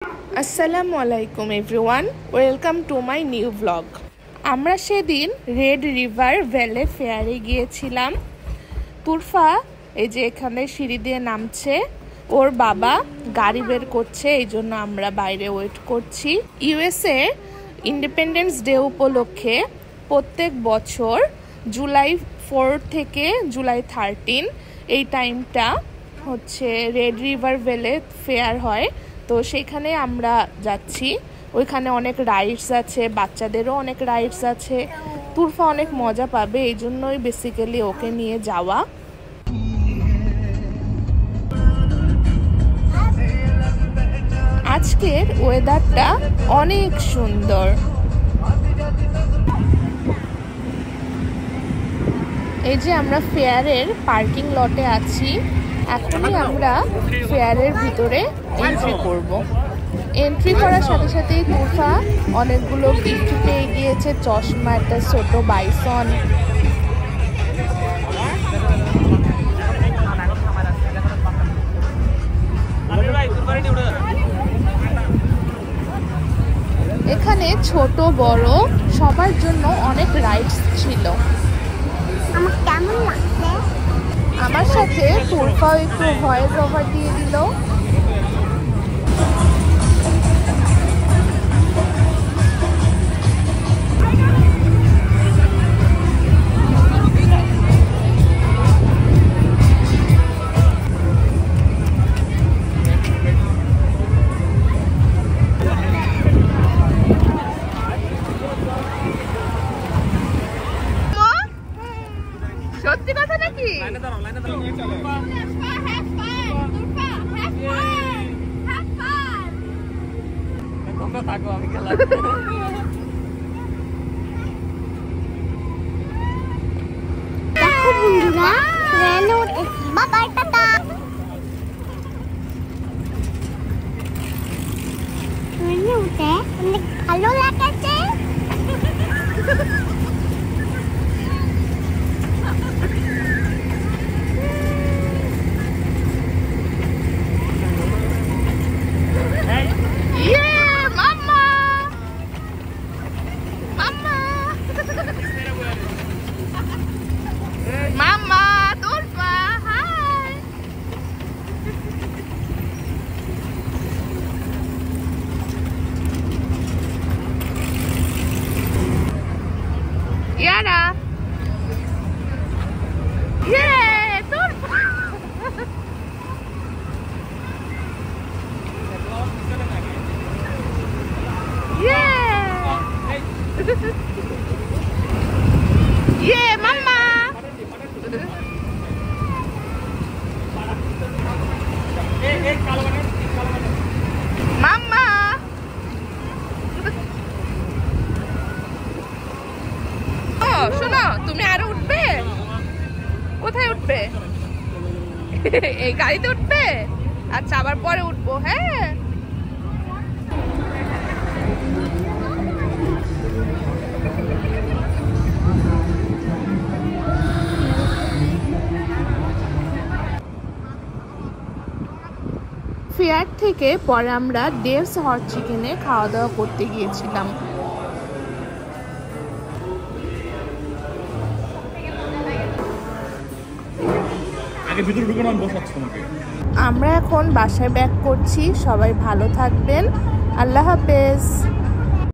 আসসালামু আলাইকুম everyone, welcome to my new blog. আমরা সেদিন রেড রিভার ভ্যালি ফেয়ারে গিয়েছিলাম। তুরফা এই যে এখানে সিঁড়ি দিয়ে নামছে, ওর বাবা গাড়ি বের করছে, এই জন্য আমরা বাইরে ওয়েট করছি। ইউএসএ ইন্ডিপেন্ডেন্স ডে উপলক্ষে প্রত্যেক বছর জুলাই 4 থেকে জুলাই 13 এই টাইমটা হচ্ছে রেড রিভার ভ্যালি ফেয়ার হয়। তো সেখানে আমরা যাচ্ছি। ওইখানে অনেক রাইডস আছে, বাচ্চাদেরও অনেক রাইডস আছে। তুরফা অনেক মজা পাবে, এই জন্যই বেসিক্যালি ওকে নিয়ে যাওয়া। আজকের ওয়েদারটা অনেক সুন্দর। এই যে আমরা ফেয়ারের পার্কিং লটে আছি। এখনই আমরা ফেয়ারের ভিতরে এন্ট্রি করব। এন্ট্রি করার সাথে সাথেই তুরফা অনেকগুলো গিফট পেয়ে গিয়েছে, চশমা, একটা ছোট বাইসন। এখানে ছোট বড় সবার জন্য অনেক রাইডস ছিল। আমার সাথে তুরফাও একটু ভয়েস ওভার দিয়ে দিল। সত্যি কথা নাকি? ভালো লাগছে। Yara. Yeah, Turfa. Yeah. Yeah, Mama. Mama. শোনো, তুমি আরো উঠবে? কোথায় উঠবে? এই গাড়িতে উঠবে? আচ্ছা, আবার পরে উঠবো। হ্যাঁ, ফেয়ার থেকে পরে আমরা ডেভস হট চিকেনে খাওয়া দাওয়া করতে গিয়েছিলাম। আমরা এখন বাসায় ব্যাক করছি। সবাই ভালো থাকবেন। আল্লাহ হাফেজ।